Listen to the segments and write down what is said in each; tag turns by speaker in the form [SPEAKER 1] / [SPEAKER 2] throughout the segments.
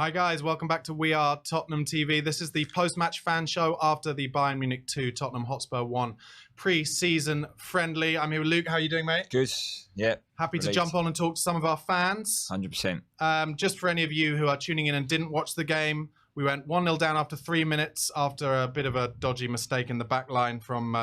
[SPEAKER 1] Hi guys, welcome back to We Are Tottenham TV. This is the post-match fan show after the Bayern Munich 2, Tottenham Hotspur 1 pre-season friendly. I'm here with Luke. How are you doing, mate?
[SPEAKER 2] Good. Yeah.
[SPEAKER 1] Happy to jump on and talk to some of our fans.
[SPEAKER 2] 100%.
[SPEAKER 1] Just for any of you who are tuning in and didn't watch the game, we went 1-0 down after 3 minutes after a bit of a dodgy mistake in the back line from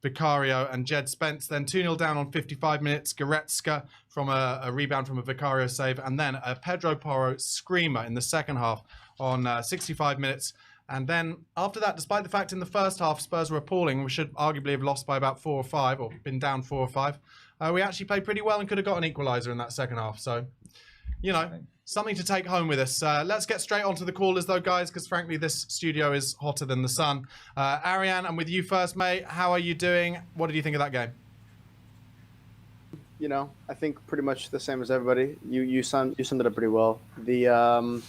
[SPEAKER 1] Vicario and Jed Spence. Then 2-0 down on 55 minutes. Goretzka from a rebound from a Vicario save. And then a Pedro Porro screamer in the second half on 65 minutes. And then after that, despite the fact in the first half Spurs were appalling, we should arguably have lost by about 4 or 5 or been down 4 or 5. We actually played pretty well and could have got an equaliser in that second half. So, you know, something to take home with us. Let's get straight onto the callers, though, guys, because frankly, this studio is hotter than the sun. Arian, I'm with you first, mate. How are you doing? What did you think of that game?
[SPEAKER 3] You know, I think pretty much the same as everybody. You summed it up pretty well. The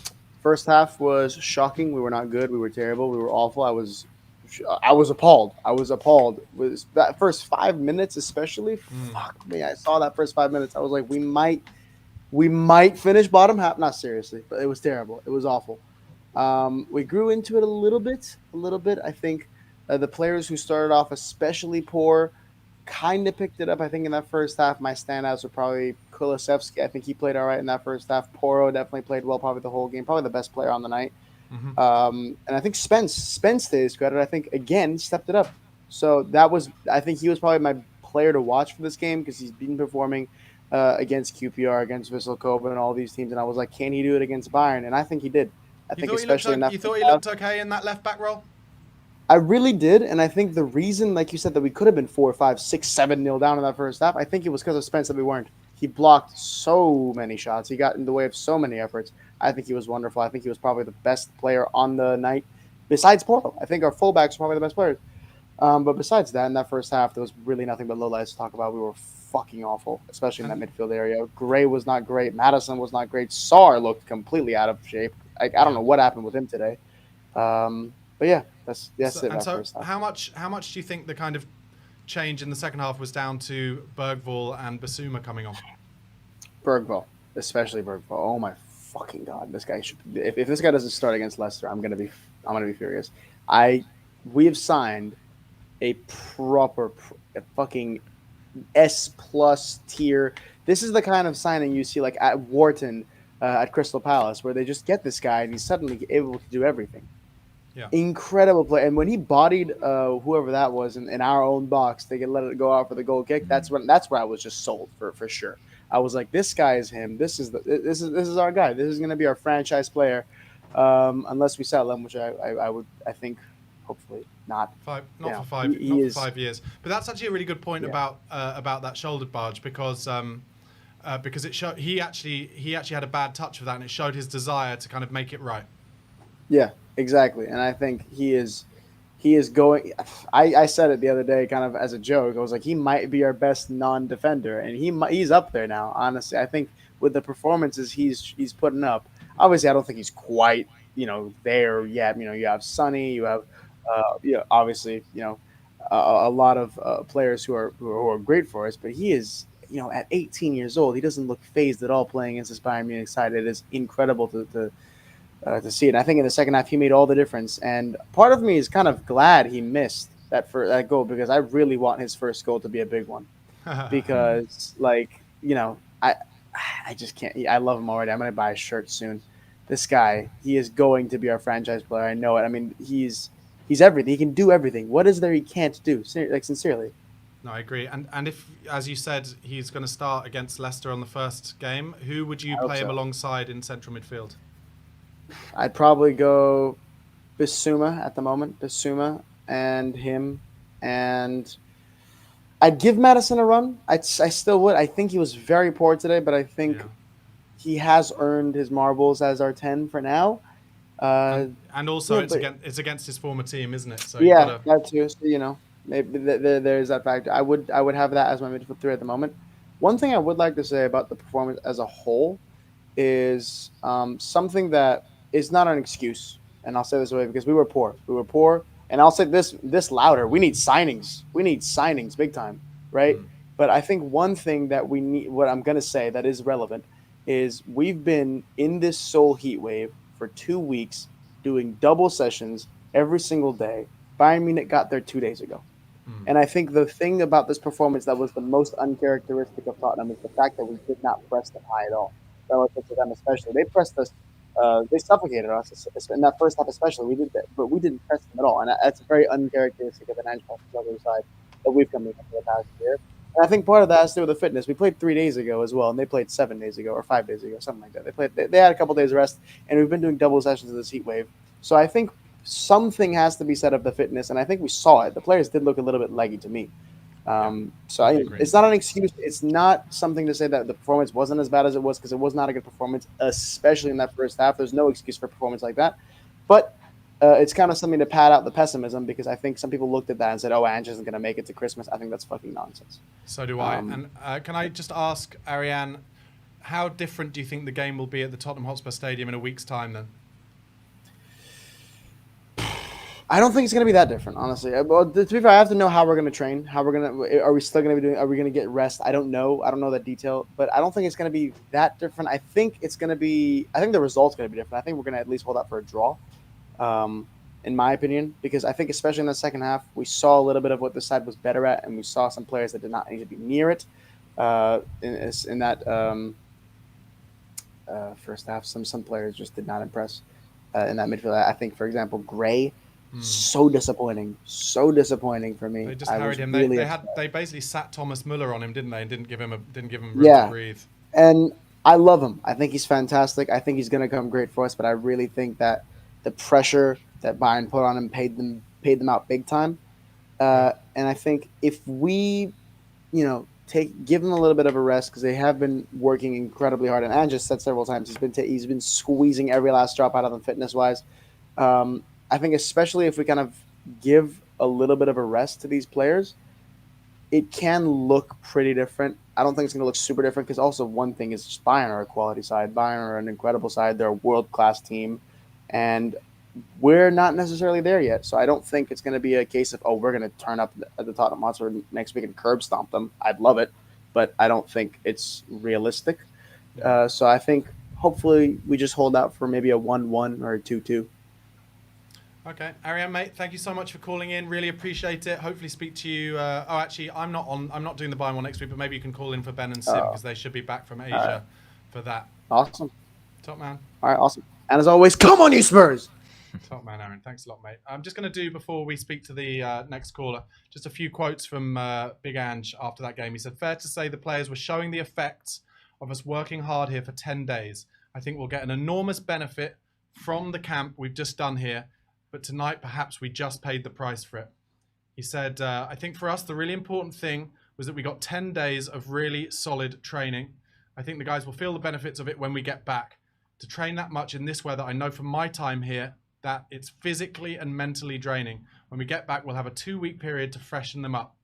[SPEAKER 3] first half was shocking. We were not good. We were terrible. We were awful. I was appalled. I was appalled. Was that first 5 minutes especially? Fuck me. I saw that first 5 minutes. I was like, we might finish bottom half. Not seriously, but it was terrible. It was awful. We grew into it a little bit. I think the players who started off especially poor kind of picked it up. I think in that first half, my standouts were probably Kulusevski. I think he played all right in that first half. Porro definitely played well, probably the whole game. Probably the best player on the night. And I think Spence to his credit, I think, again, stepped it up. So I think he was probably my player to watch for this game because he's been performing against QPR, against Vissel Kobe and all these teams. And I was like, can he do it against Bayern? And I think he did.
[SPEAKER 1] You thought he looked okay in that left back role?
[SPEAKER 3] I really did. And I think the reason, like you said, that we could have been 4, 5, 6, 7-0 down in that first half, I think it was because of Spence that we weren't. He blocked so many shots. He got in the way of so many efforts. I think he was wonderful. I think he was probably the best player on the night besides Porto. I think our fullbacks are probably the best players. But besides that, in that first half, there was really nothing but lowlights to talk about. We were fucking awful, especially in that midfield area. Gray was not great. Madison was not great. Sarr looked completely out of shape. I don't know what happened with him today. But yeah, that's it.
[SPEAKER 1] And so how much do you think the kind of change in the second half was down to Bergvall and Basuma coming on?
[SPEAKER 3] Bergvall, especially Bergvall. Oh my fucking god, this guy should. If this guy doesn't start against Leicester, I'm gonna be furious. We have signed a proper fucking S+ tier. This is the kind of signing you see like at Wharton at Crystal Palace, where they just get this guy and he's suddenly able to do everything.
[SPEAKER 1] Yeah.
[SPEAKER 3] Incredible play. And when he bodied whoever that was in our own box, they could let it go out for the goal kick. That's where I was just sold for sure. I was like, this guy is him. This is our guy. This is going to be our franchise player, unless we sell him, which I think hopefully not.
[SPEAKER 1] Not for 5 years. But that's actually a really good point about that shouldered barge because it showed he actually had a bad touch of that, and it showed his desire to kind of make it right.
[SPEAKER 3] Yeah, exactly. And I think he is going. I said it the other day, kind of as a joke. I was like, he might be our best non-defender, and he's up there now. Honestly, I think with the performances he's putting up. Obviously, I don't think he's quite there yet. You have Sonny, you have obviously a lot of players who are great for us, but he is at 18 years old, he doesn't look phased at all playing against this Bayern Munich side. It is incredible to see it. And I think in the second half he made all the difference. And part of me is kind of glad he missed that goal because I really want his first goal to be a big one. Because I just can't. I love him already. I'm going to buy a shirt soon. This guy, he is going to be our franchise player. I know it. I mean, he's everything. He can do everything. What is there he can't do? Sincerely.
[SPEAKER 1] No, I agree. And if, as you said, he's going to start against Leicester on the first game, who would you play him alongside in central midfield?
[SPEAKER 3] I'd probably go Basuma at the moment. Basuma and him. And I'd give Madison a run. I still would. I think he was very poor today, but I think he has earned his marbles as our 10 for now.
[SPEAKER 1] And also, it's against his former team, isn't it? So
[SPEAKER 3] that too. So, maybe there's that factor. I would have that as my midfield 3 at the moment. One thing I would like to say about the performance as a whole is something that is not an excuse, and I'll say this way because we were poor. And I'll say this louder. We need signings. We need signings big time, right? But I think one thing that we need, what I'm going to say that is relevant, is we've been in this Seoul heat wave for 2 weeks doing double sessions every single day. Bayern Munich got there 2 days ago. And I think the thing about this performance that was the most uncharacteristic of Tottenham is the fact that we did not press them high at all, relative to them especially. They pressed us. They suffocated us in that first half especially. We did that, but we didn't press them at all. And that's very uncharacteristic of an Ange side that we've come in for the past year. And I think part of that has to do with the fitness. We played 3 days ago as well, and they played 7 days ago or 5 days ago, something like that. They had a couple days of rest, and we've been doing double sessions of this heat wave. So I think something has to be said of the fitness, and I think we saw it. The players did look a little bit leggy to me. It's not an excuse. It's not something to say that the performance wasn't as bad as it was, because it was not a good performance, especially in that first half. There's no excuse for a performance like that. But it's kind of something to pad out the pessimism, because I think some people looked at that and said, oh, Ange isn't going to make it to Christmas. I think that's fucking nonsense.
[SPEAKER 1] So do I. And can I just ask, Arian, how different do you think the game will be at the Tottenham Hotspur Stadium in a week's time then?
[SPEAKER 3] I don't think it's going to be that different, honestly. Well, to be fair, I have to know how we're going to train. Are we still going to be doing? Are we going to get rest? I don't know. I don't know that detail, but I don't think it's going to be that different. I think it's going to be. I think the result's going to be different. I think we're going to at least hold out for a draw, in my opinion, because I think especially in the second half we saw a little bit of what this side was better at, and we saw some players that did not need to be near it. In that first half, some players just did not impress in that midfield. I think, for example, Gray. So disappointing for me.
[SPEAKER 1] They just harried him. They basically sat Thomas Muller on him, didn't they? And didn't give him room to breathe.
[SPEAKER 3] And I love him. I think he's fantastic. I think he's going to come great for us. But I really think that the pressure that Bayern put on him paid them out big time. And I think if we, give them a little bit of a rest, because they have been working incredibly hard. And Ange said several times he's been squeezing every last drop out of them fitness wise. I think especially if we kind of give a little bit of a rest to these players, it can look pretty different. I don't think it's going to look super different, because also one thing is just Bayern are a quality side. Bayern are an incredible side. They're a world-class team, and we're not necessarily there yet. So I don't think it's going to be a case of, we're going to turn up at the Tottenham Hotspur next week and curb stomp them. I'd love it, but I don't think it's realistic. So I think hopefully we just hold out for maybe a 1-1 or a 2-2.
[SPEAKER 1] Okay, Arian, mate, thank you so much for calling in. Really appreciate it. Hopefully speak to you. Actually, I'm not doing the Bayern one next week, but maybe you can call in for Ben and Sim, because they should be back from Asia for that.
[SPEAKER 3] Awesome.
[SPEAKER 1] Top man.
[SPEAKER 3] All right, awesome. And as always, come on, you Spurs!
[SPEAKER 1] Top man, Arian. Thanks a lot, mate. I'm just going to do, before we speak to the next caller, just a few quotes from Big Ange after that game. He said, fair to say the players were showing the effects of us working hard here for 10 days. I think we'll get an enormous benefit from the camp we've just done here. But tonight, perhaps we just paid the price for it. He said, I think for us, the really important thing was that we got 10 days of really solid training. I think the guys will feel the benefits of it when we get back. To train that much in this weather, I know from my time here that it's physically and mentally draining. When we get back, we'll have a 2-week period to freshen them up.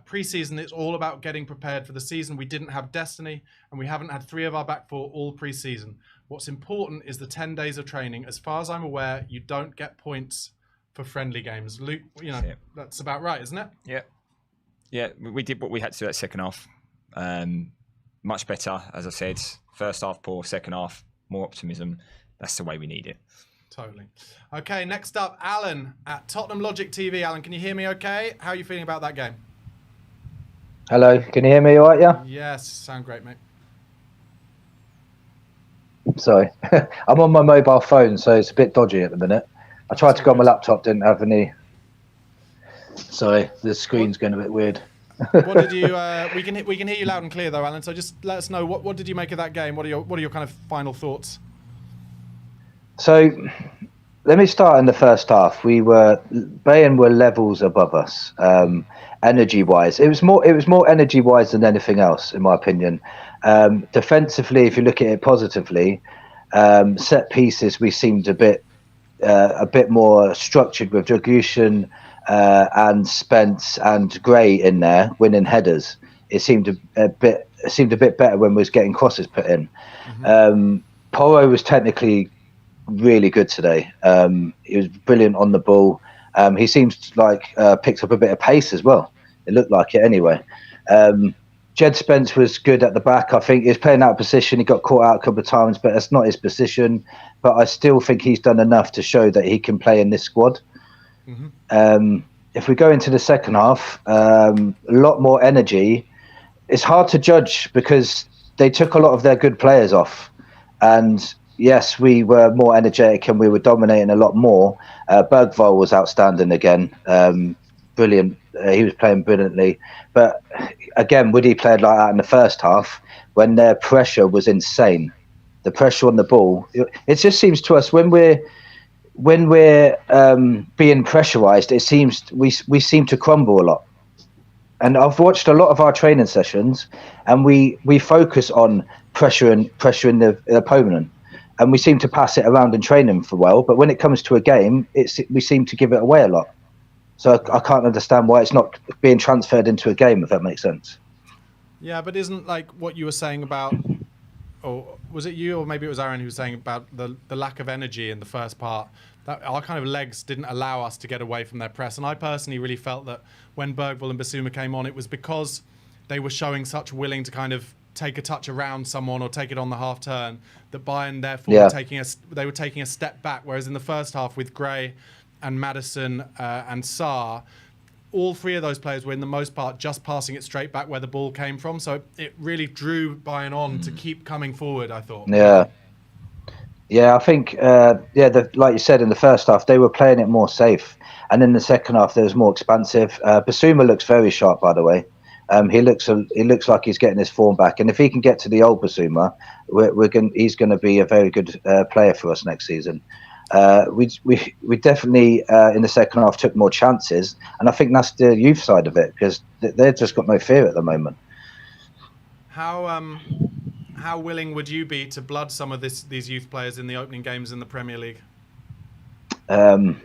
[SPEAKER 1] Pre-season, it's all about getting prepared for the season. We didn't have destiny, and we haven't had 3 of our back 4 all pre-season. What's important is the 10 days of training. As far as I'm aware, you don't get points for friendly games. Luke, that's about right, isn't it?
[SPEAKER 2] Yeah. Yeah, we did what we had to do that second half. Much better, as I said. First half poor, second half more optimism. That's the way we need it.
[SPEAKER 1] Totally. Okay, next up, Alan at Tottenham Logic TV. Alan, can you hear me okay? How are you feeling about that game?
[SPEAKER 4] Hello, can you hear me all right, yeah?
[SPEAKER 1] Yes, sound great, mate.
[SPEAKER 4] Sorry, I'm on my mobile phone, so it's a bit dodgy at the minute. I tried to go on my laptop, didn't have any. Sorry, the screen's going a bit weird.
[SPEAKER 1] What did you? We can hear you loud and clear though, Alan. So just let us know what did you make of that game? What are your kind of final thoughts?
[SPEAKER 4] So, let me start in the first half. Bayern were levels above us, energy-wise. It was more energy-wise than anything else, in my opinion. Defensively, if you look at it positively, set pieces we seemed a bit more structured with Dageul and Spence and Gray in there winning headers. It seemed a bit better when we was getting crosses put in. Porro was technically really good today. He was brilliant on the ball. He seems like picked up a bit of pace as well. It looked like it anyway. Jed Spence was good at the back. I think he's playing out of position. He got caught out a couple of times, but that's not his position. But I still think he's done enough to show that he can play in this squad. If we go into the second half, a lot more energy. It's hard to judge because they took a lot of their good players off. And yes, we were more energetic and we were dominating a lot more. Bergvall was outstanding again. Brilliant. He was playing brilliantly. But again, Woody played like that in the first half when their pressure was insane. The pressure on the ball. It just seems to us when we're being pressurized, it seems we seem to crumble a lot. And I've watched a lot of our training sessions, and we focus on pressuring the opponent, and we seem to pass it around in training for well. But when it comes to a game, we seem to give it away a lot. So I can't understand why it's not being transferred into a game, if that makes sense. Yeah,
[SPEAKER 1] but isn't like what you were saying about, or was it you, or maybe it was Arian who was saying about the lack of energy in the first part? That our kind of legs didn't allow us to get away from their press. And I personally really felt that when Bergvall and Basuma came on, it was because they were showing such willing to kind of take a touch around someone or take it on the half turn that Bayern therefore were taking a step back. Whereas in the first half with Gray and Maddison and Sarr, all three of those players were in the most part just passing it straight back where the ball came from. So it really drew Bayern on to keep coming forward, I thought.
[SPEAKER 4] Yeah, I think, like you said, in the first half, they were playing it more safe. And in the second half, there was more expansive. Basuma looks very sharp, by the way. He looks like he's getting his form back. And if he can get to the old Basuma, he's going to be a very good player for us next season. We definitely, in the second half, took more chances. And I think that's the youth side of it, because they've just got no fear at the moment.
[SPEAKER 1] How willing would you be to blood some of these youth players in the opening games in the Premier League?
[SPEAKER 4] I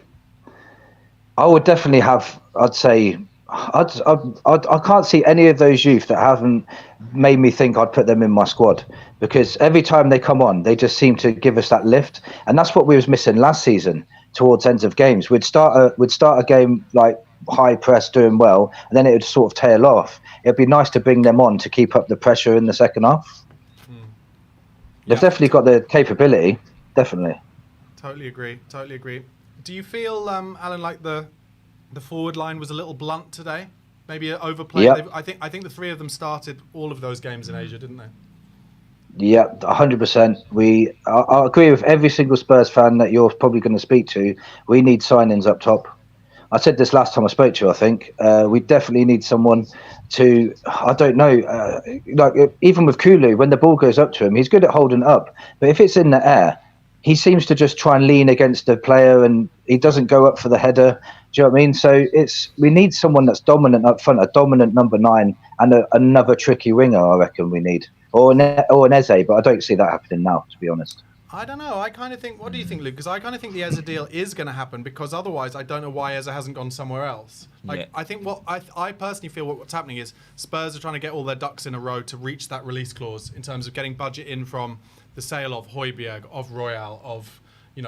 [SPEAKER 4] would definitely have. I'd say I can't see any of those youth that haven't made me think I'd put them in my squad, because every time they come on, they just seem to give us that lift, and that's what we was missing last season. Towards ends of games, we'd start a game like high press, doing well, and then it would sort of tail off. It'd be nice to bring them on to keep up the pressure in the second half. They've definitely got the capability, definitely.
[SPEAKER 1] Totally agree. Do you feel, Alan, like the forward line was a little blunt today? Maybe overplayed?
[SPEAKER 4] Yep.
[SPEAKER 1] I think the three of them started all of those games in Asia, didn't they?
[SPEAKER 4] Yeah, 100%. I agree with every single Spurs fan that you're probably going to speak to. We need signings up top. I said this last time I spoke to you, I think. We definitely need someone to, I don't know, like even with Kulu, when the ball goes up to him, he's good at holding up. But if it's in the air, he seems to just try and lean against the player and he doesn't go up for the header. Do you know what I mean? So we need someone that's dominant up front, a dominant number 9, and another tricky winger, I reckon we need. Or an Eze, but I don't see that happening now, to be honest.
[SPEAKER 1] I don't know. I kind of think, what do you think, Luke? Because I kind of think the Eze deal is going to happen, because otherwise I don't know why Eze hasn't gone somewhere else. I think I personally feel what's happening is Spurs are trying to get all their ducks in a row to reach that release clause in terms of getting budget in from the sale of Højbjerg, of Royal, of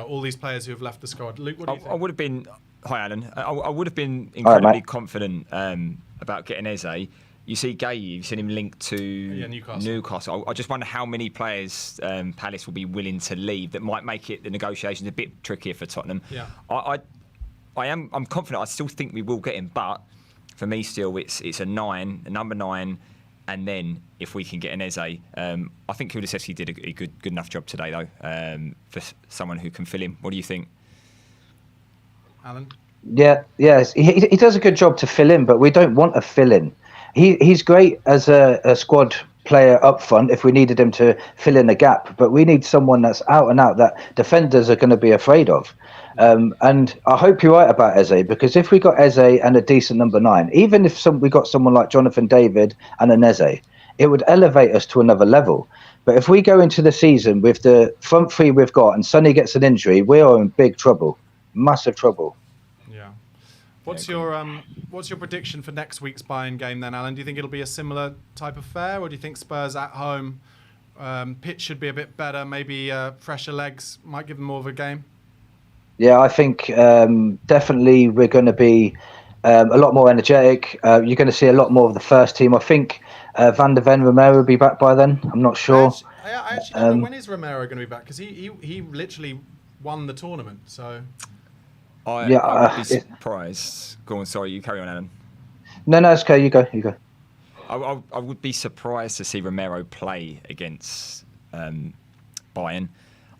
[SPEAKER 1] all these players who have left the squad. Luke, what do you think?
[SPEAKER 2] I would have been, hi Alan, I would have been incredibly confident about getting Eze. You see Gay, you've seen him linked to Newcastle. I just wonder how many players Palace will be willing to leave that might make the negotiations a bit trickier for Tottenham.
[SPEAKER 1] Yeah.
[SPEAKER 2] I'm confident. I still think we will get him, but for me still it's a number 9, and then if we can get an Eze, I think Kulusevski did a good enough job today though, for someone who can fill him. What do you think,
[SPEAKER 1] Alan?
[SPEAKER 4] Yes, he does a good job to fill in, but we don't want a fill-in. He's great as a squad player up front if we needed him to fill in a gap, but we need someone that's out and out that defenders are going to be afraid of. And I hope you're right about Eze, because if we got Eze and a decent number 9, even if we got someone like Jonathan David and an Eze, it would elevate us to another level. But if we go into the season with the front three we've got and Sonny gets an injury, we are in big trouble, massive trouble.
[SPEAKER 1] What's your prediction for next week's Bayern game then, Alan? Do you think it'll be a similar type of fare, or do you think Spurs at home, pitch should be a bit better, maybe fresher legs might give them more of a game?
[SPEAKER 4] Yeah, I think definitely we're going to be a lot more energetic. You're going to see a lot more of the first team. I think Van der Ven, Romero will be back by then. I'm not sure.
[SPEAKER 1] I actually don't know when is Romero going to be back, because he literally won the tournament. So
[SPEAKER 2] I would be surprised. Go on, sorry, you carry on, Alan.
[SPEAKER 4] No, it's okay. You go.
[SPEAKER 2] I would be surprised to see Romero play against Bayern.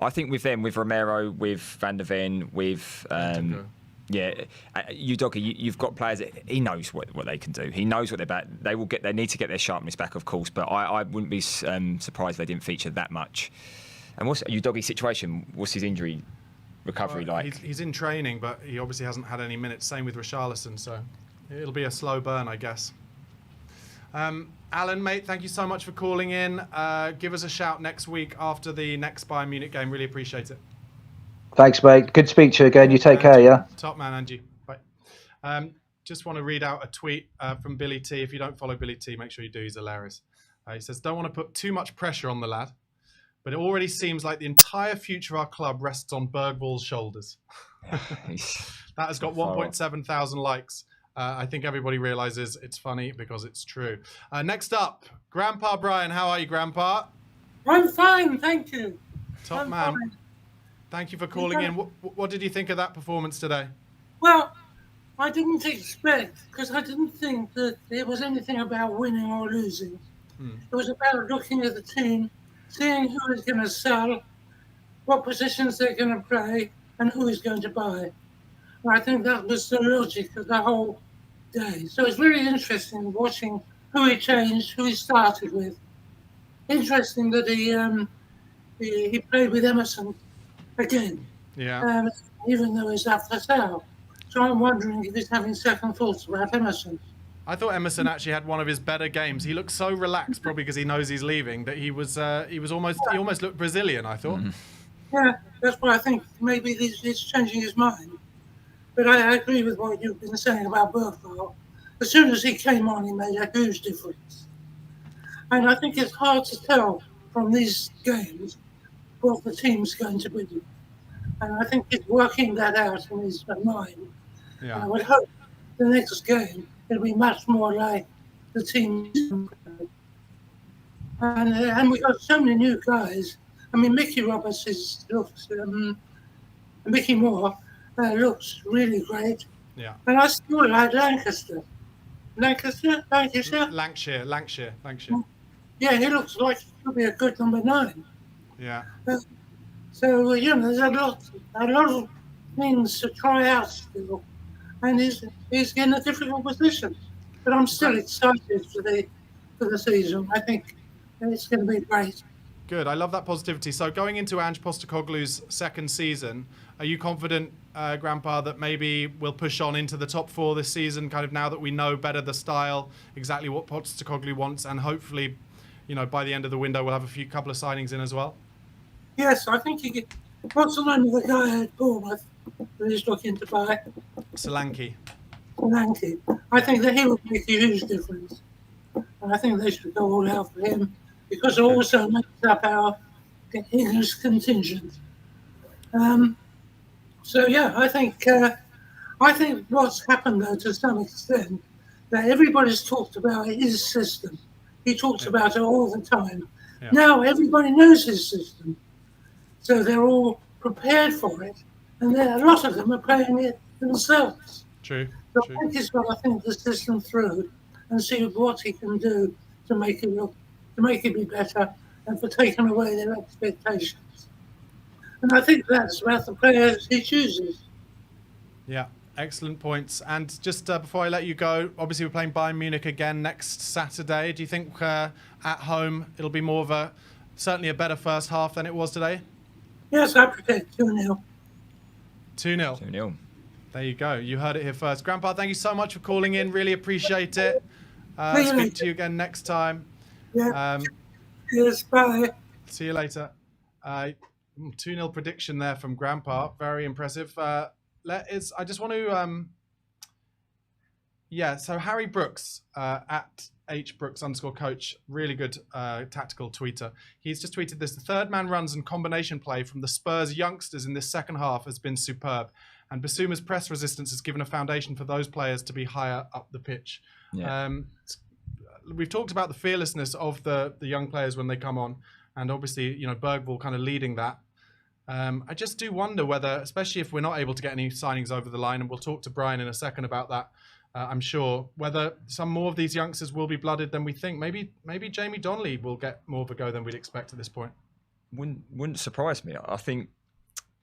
[SPEAKER 2] I think with them, with Romero, with Van der Ven, with Udoka, you've got players that he knows what they can do. He knows what they're about. They need to get their sharpness back, of course, but I wouldn't be surprised if they didn't feature that much. And what's Udoka's situation? What's his injury recovery like?
[SPEAKER 1] He's in training, but he obviously hasn't had any minutes. Same with Richarlison, so it'll be a slow burn, I guess. Alan, mate, thank you so much for calling in. Give us a shout next week after the next Bayern Munich game. Really appreciate it. Thanks, mate. Good to speak to you again. You take care, yeah? Top man, Angie. Bye. Just want to read out a tweet from Billy T. If you don't follow Billy T, make sure you do. He's hilarious. He says, don't want to put too much pressure on the lad, but it already seems like the entire future of our club rests on Bergwall's shoulders. That has got 1.7 thousand likes. I think everybody realizes it's funny because it's true. Next up, Grandpa Brian. How are you, Grandpa?
[SPEAKER 5] I'm fine, thank you.
[SPEAKER 1] Top man. Fine. Thank you for calling in. What did you think of that performance today?
[SPEAKER 5] Well, I didn't expect, because I didn't think that it was anything about winning or losing. It was about looking at the team, seeing who is going to sell, what positions they're going to play, and who is going to buy. And I think that was the logic of the whole day. So it's really interesting watching who he changed, who he started with. Interesting that he played with Emerson again. Yeah. Even though he's up for sale. So I'm wondering if he's having second thoughts about Emerson.
[SPEAKER 1] I thought Emerson actually had one of his better games. He looked so relaxed, probably because he knows he's leaving, that he almost looked Brazilian, I thought.
[SPEAKER 5] Yeah, that's why I think maybe he's changing his mind. But I agree with what you've been saying about Bergwall. As soon as he came on, he made a huge difference. And I think it's hard to tell from these games what the team's going to be. And I think he's working that out in his mind. Yeah. I would hope the next game it'll be much more like the team. And we've got so many new guys. I mean, Mickey Roberts Mickey Moore looks really great. Yeah. And I still like Lancashire. Yeah, he looks like he could be a good number 9. Yeah. So there's a lot of things to try out still, and he's in a difficult position. But I'm still excited for the season. I think it's going to be great.
[SPEAKER 1] Good. I love that positivity. So going into Ange Postecoglou's second season, are you confident, Grandpa, that maybe we'll push on into the top 4 this season, kind of now that we know better the style, exactly what Postecoglou wants, and hopefully, by the end of the window, we'll have couple of signings in as well?
[SPEAKER 5] Yes, I think what's the name of the guy at Bournemouth that he's looking to buy?
[SPEAKER 1] Solanke.
[SPEAKER 5] I think that he would make a huge difference. And I think they should go all out for him, because it also makes up our English contingent. So yeah, I think what's happened though to some extent, that everybody's talked about his system. He talks about it all the time. Yeah. Now everybody knows his system, so they're all prepared for it, and a lot of them are playing it themselves.
[SPEAKER 1] True.
[SPEAKER 5] So I think he's got to think the system through and see what he can do to make it be better, and for taking away their expectations. And I think that's about the players he chooses.
[SPEAKER 1] Yeah, excellent points. And just before I let you go, obviously we're playing Bayern Munich again next Saturday. Do you think at home it'll be more of certainly a better first half than it was today?
[SPEAKER 5] Yes, I predict 2-0.
[SPEAKER 1] 2-0.
[SPEAKER 2] 2-0.
[SPEAKER 1] There you go. You heard it here first. Grandpa, thank you so much for calling in. Really appreciate it. Speak to you again next time.
[SPEAKER 5] Yeah. Yes, bye.
[SPEAKER 1] See you later. 2-0 prediction there from Grandpa. Very impressive. I just want to... so Harry Brooks, at @hbrooks_coach, really good tactical tweeter. He's just tweeted this: the third man runs and combination play from the Spurs youngsters in this second half has been superb, and Basuma's press resistance has given a foundation for those players to be higher up the pitch. Yeah. we've talked about the fearlessness of the young players when they come on, and obviously, Bergvall kind of leading that. I just do wonder whether, especially if we're not able to get any signings over the line, and we'll talk to Brian in a second about that, I'm sure, whether some more of these youngsters will be blooded than we think. Maybe Jamie Donnelly will get more of a go than we'd expect at this point.
[SPEAKER 2] Wouldn't surprise me. I think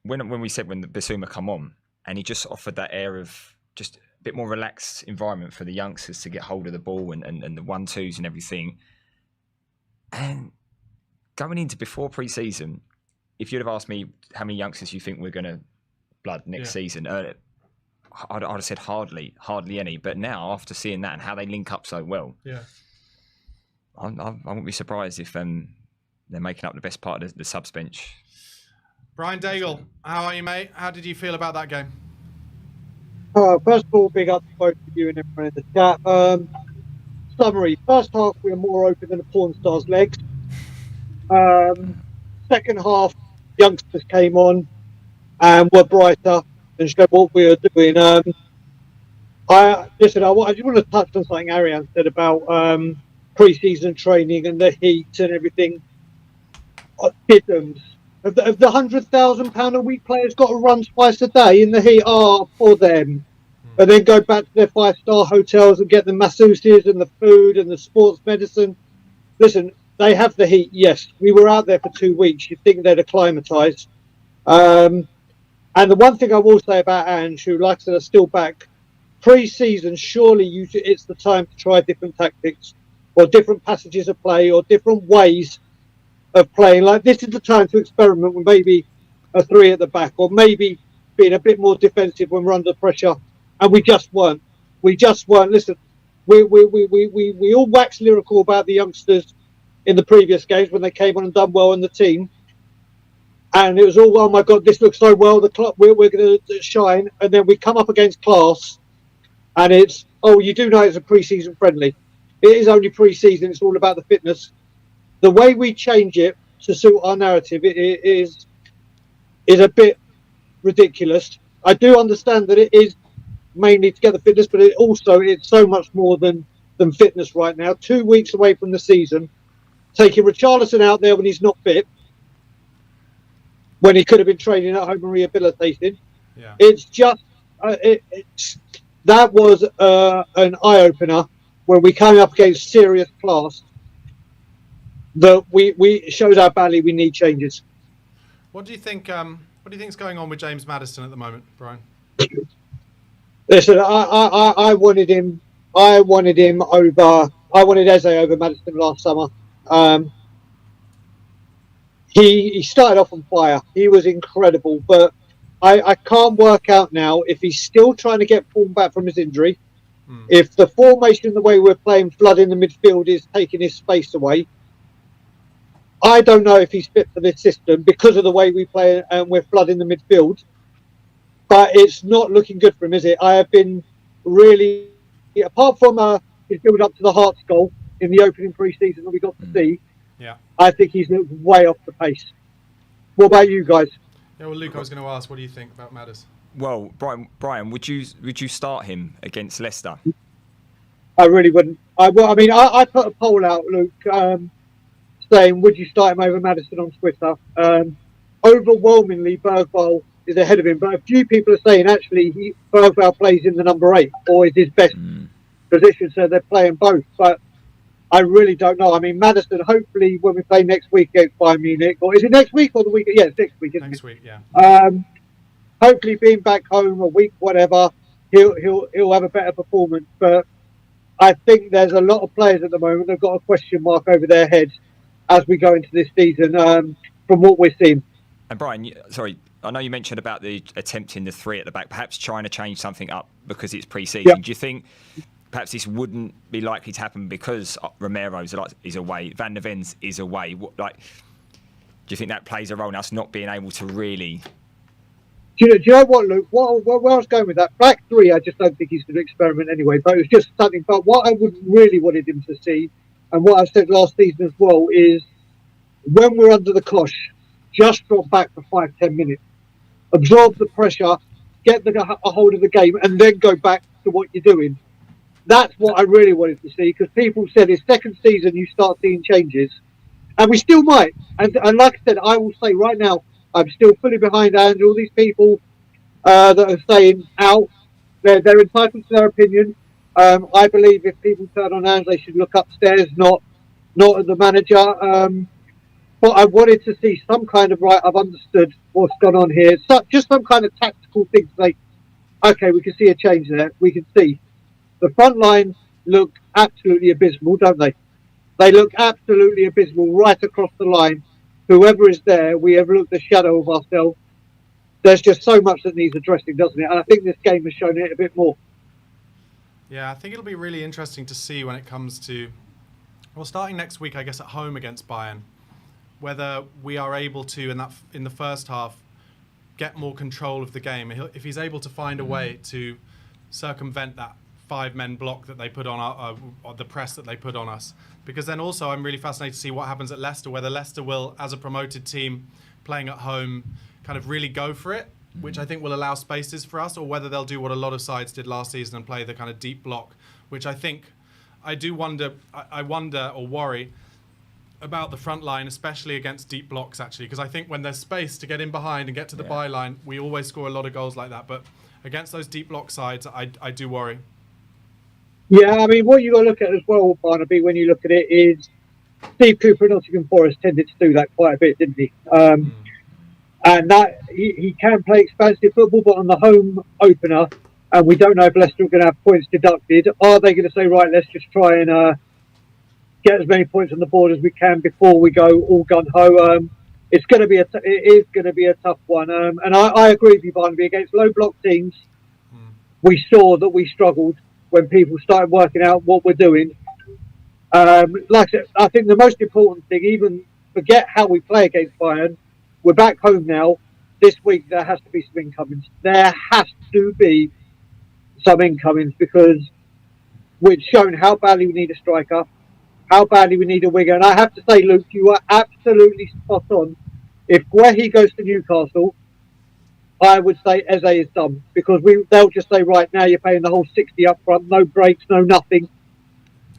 [SPEAKER 2] when we said when the Bissouma come on, and he just offered that air of just a bit more relaxed environment for the youngsters to get hold of the ball and the 1-2s and everything. And going into before pre-season, if you'd have asked me how many youngsters you think we're going to blood next season, I'd have said hardly any. But now, after seeing that and how they link up so well, I wouldn't be surprised if they're making up the best part of the subs bench.
[SPEAKER 1] Brian Dageul, how are you, mate? How did you feel about that game?
[SPEAKER 6] First of all, big up to both of you and everyone in the chat. Summary: first half, we were more open than a porn star's legs. Second half, youngsters came on and were brighter and showed what we were doing. I just want to touch on something Arian said about pre-season training and the heat and everything. Kittens. Have the £100,000 a week players got to run twice a day in the heat for them, and then go back to their 5-star hotels and get the masseuses and the food and the sports medicine? Listen, they have the heat. Yes, we were out there for 2 weeks. You'd think they'd acclimatise. And the one thing I will say about Ange, who, like I said, are still back pre-season, surely it's the time to try different tactics or different passages of play or different ways of playing. Like, this is the time to experiment with maybe a 3 at the back, or maybe being a bit more defensive when we're under pressure. And we just weren't. Listen, we all waxed lyrical about the youngsters in the previous games when they came on and done well in the team, and it was all, oh my God, this looks so well. The club, we're going to shine, and then we come up against class, and it's, oh, you do know it's a pre-season friendly. It is only pre-season. It's all about the fitness. The way we change it to suit our narrative is a bit ridiculous. I do understand that it is mainly to get the fitness, but it's so much more than fitness right now. 2 weeks away from the season, taking Richarlison out there when he's not fit, when he could have been training at home and rehabilitating. Yeah. It's just that was an eye opener when we came up against serious class. That we shows how badly we need changes.
[SPEAKER 1] What do you think? What do you think is going on with James Maddison at the moment, Brian?
[SPEAKER 6] Listen, I wanted him. I wanted Eze over Maddison last summer. He started off on fire. He was incredible, but I can't work out now if he's still trying to get form back from his injury. If the formation, the way we're playing, flooding the midfield, is taking his space away. I don't know if he's fit for this system because of the way we play and we're flooding the midfield. But it's not looking good for him, is it? I have been really, apart from his build up to the Hearts goal in the opening pre-season that we got to see, I think he's way off the pace. What about you guys?
[SPEAKER 1] Yeah, well, Luke, I was going to ask, what do you think about Maddis?
[SPEAKER 2] Well, Brian, would you start him against Leicester?
[SPEAKER 6] I really wouldn't. I put a poll out, Luke, saying, would you start him over Maddison on Twitter? Overwhelmingly, Bergvall is ahead of him, but a few people are saying actually Bergvall plays in the number 8 or is his best position, so they're playing both. But I really don't know. I mean, Maddison, hopefully when we play next week against Bayern Munich, or is it next week or the week? Yeah, it's next week, isn't it?
[SPEAKER 1] Next week, yeah.
[SPEAKER 6] Hopefully being back home a week, whatever, he'll have a better performance. But I think there's a lot of players at the moment that have got a question mark over their heads as we go into this season, from what we're seeing.
[SPEAKER 2] And Brian, sorry, I know you mentioned about the attempting the 3 at the back, perhaps trying to change something up because it's pre-season. Yep. Do you think perhaps this wouldn't be likely to happen because Romero is away, Van der Ven's is away? Do you think that plays a role in us not being able to really?
[SPEAKER 6] Do you know what, Luke? Where I was going with that, back 3, I just don't think he's going to experiment anyway. But it was just something. But what I would really wanted him to see, and what I said last season as well, is when we're under the cosh, just drop back for 5-10 minutes, absorb the pressure, get a hold of the game, and then go back to what you're doing. That's what I really wanted to see, because people said his second season you start seeing changes, and we still might. And like I said, I will say right now, I'm still fully behind Ange. All these people that are saying out, they're entitled to their opinion. I believe if people turn on Ange, they should look upstairs, not at the manager. But I wanted to see some kind of I've understood what's gone on here. So, just some kind of tactical thing to say, okay, we can see a change there. We can see the front line look absolutely abysmal, don't they? They look absolutely abysmal right across the line. Whoever is there, we have looked the shadow of ourselves. There's just so much that needs addressing, doesn't it? And I think this game has shown it a bit more.
[SPEAKER 1] Yeah, I think it'll be really interesting to see when it comes to, well, starting next week, I guess, at home against Bayern, whether we are able to, in the first half, get more control of the game. If he's able to find a way to circumvent that 5-men block that they put on the press that they put on us. Because then also I'm really fascinated to see what happens at Leicester, whether Leicester will, as a promoted team playing at home, kind of really go for it, which I think will allow spaces for us, or whether they'll do what a lot of sides did last season and play the kind of deep block, which I think I wonder or worry about the front line, especially against deep blocks, actually, because I think when there's space to get in behind and get to the byline, we always score a lot of goals like that. But against those deep block sides, I do worry.
[SPEAKER 6] Yeah, I mean, what you got to look at as well, Barnaby, when you look at it, is Steve Cooper at Nottingham Forest tended to do that quite a bit, didn't he? And that he can play expansive football, but on the home opener, and we don't know if Leicester are going to have points deducted, are they going to say, right, let's just try and get as many points on the board as we can before we go all gung-ho? It is going to be a tough one. And I agree with you, Barnaby, against low block teams, we saw that we struggled when people started working out what we're doing. Like I said, I think the most important thing, even forget how we play against Bayern, we're back home now. This week there has to be some incomings. There has to be some incomings, because we've shown how badly we need a striker, how badly we need a winger. And I have to say, Luke, you are absolutely spot on. If Guehi goes to Newcastle, I would say Eze is done, because they'll just say, right, now you're paying the whole 60 up front, no breaks, no nothing.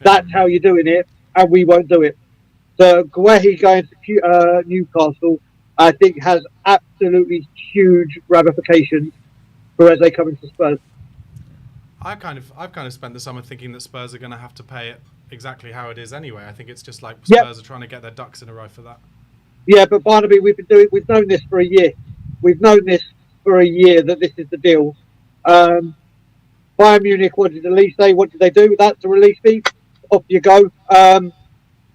[SPEAKER 6] That's how you're doing it, and we won't do it. So Guehi going to Newcastle, I think, has absolutely huge ramifications for Eze coming to Spurs.
[SPEAKER 1] I've kind of spent the summer thinking that Spurs are going to have to pay it exactly how it is anyway. I think it's just like Spurs are trying to get their ducks in a row for that. Yeah,
[SPEAKER 6] but Barnaby, we've known this for a year. We've known this for a year that this is the deal. Bayern Munich, what did the lease say? What did they do? That's the release fee. Off you go.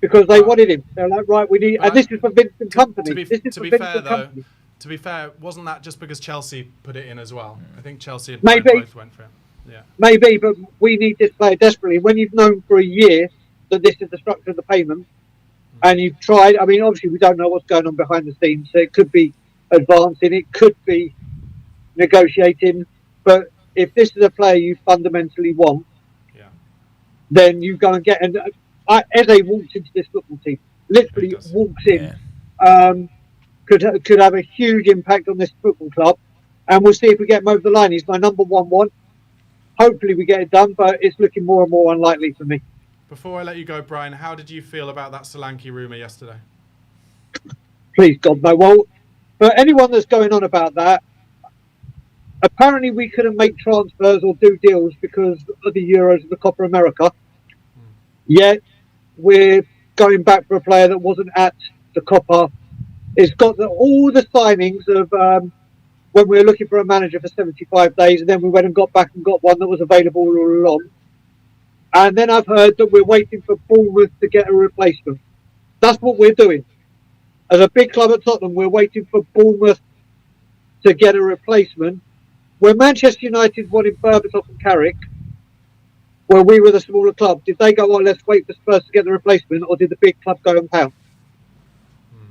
[SPEAKER 6] Because they wanted him. They're like, right, we need... And this is for Vincent Kompany.
[SPEAKER 1] To be fair, wasn't that just because Chelsea put it in as well? I think Chelsea and
[SPEAKER 6] Bayern
[SPEAKER 1] both went for it. Yeah.
[SPEAKER 6] Maybe, but we need this player desperately. When you've known for a year that this is the structure of the payment, and you've tried... I mean, obviously, we don't know what's going on behind the scenes, so it could be advancing, it could be negotiating, but if this is a player you fundamentally want, then you go and get... And Eze walks into this football team, literally walks in, could have a huge impact on this football club, and we'll see if we get him over the line. He's my number one. Hopefully we get it done, but it's looking more and more unlikely for me.
[SPEAKER 1] Before I let you go, Brian, how did you feel about that Solanke rumour yesterday?
[SPEAKER 6] Please, God, no. Well, for anyone that's going on about that, apparently we couldn't make transfers or do deals because of the Euros and the Copa America. Yet we're going back for a player that wasn't at the Copa. It's got all the signings of when we were looking for a manager for 75 days, and then we went and got back and got one that was available all along. And then I've heard that we're waiting for Bournemouth to get a replacement. That's what we're doing. As a big club at Tottenham, we're waiting for Bournemouth to get a replacement. When Manchester United wanted Berbatov and Carrick, where we were the smaller club, did they go, oh, let's wait for Spurs to get the replacement, or did the big club go and pound?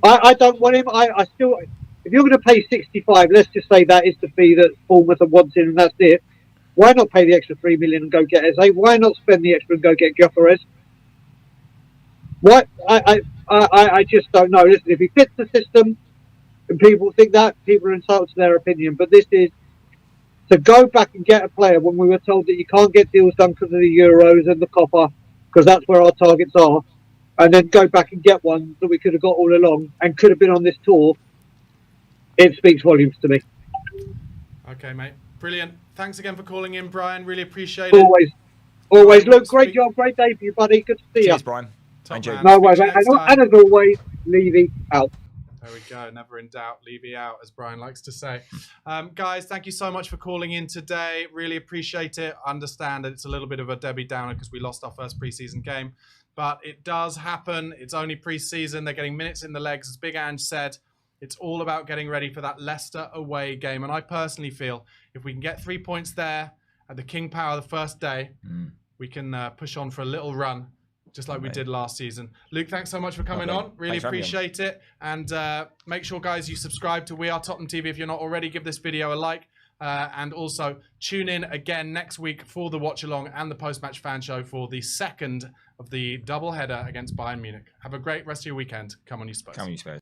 [SPEAKER 6] I don't want him. I still, if you're going to pay 65, let's just say that is the fee that Bournemouth are wanting, and that's it. Why not pay the extra 3 million and go get Eze? Why not spend the extra and go get Gyökeres? What? I just don't know. Listen, if he fits the system, and people think that, people are entitled to their opinion. But this is to go back and get a player when we were told that you can't get deals done because of the Euros and the Copper, because that's where our targets are, and then go back and get one that we could have got all along and could have been on this tour, it speaks volumes to me.
[SPEAKER 1] Okay, mate. Brilliant. Thanks again for calling in, Brian. Really appreciate it.
[SPEAKER 6] Always. Look, great job. Great day for you, buddy. Good to see you.
[SPEAKER 2] Cheers, Brian.
[SPEAKER 6] No worries, mate. And as always, Levy out.
[SPEAKER 1] There we go. Never in doubt. Levy out, as Brian likes to say. Guys, thank you so much for calling in today. Really appreciate it. Understand that it's a little bit of a Debbie Downer because we lost our first preseason game. But it does happen. It's only preseason. They're getting minutes in the legs. As Big Ange said, it's all about getting ready for that Leicester away game. And I personally feel if we can get 3 points there at the King Power the first day, we can push on for a little run, just like we did last season. Luke, thanks so much for coming on. Really appreciate it. And make sure, guys, you subscribe to We Are Tottenham TV if you're not already. Give this video a like. And also tune in again next week for the watch along and the post-match fan show for the second of the double header against Bayern Munich. Have a great rest of your weekend. Come on, you Spurs.
[SPEAKER 2] Come on, you Spurs.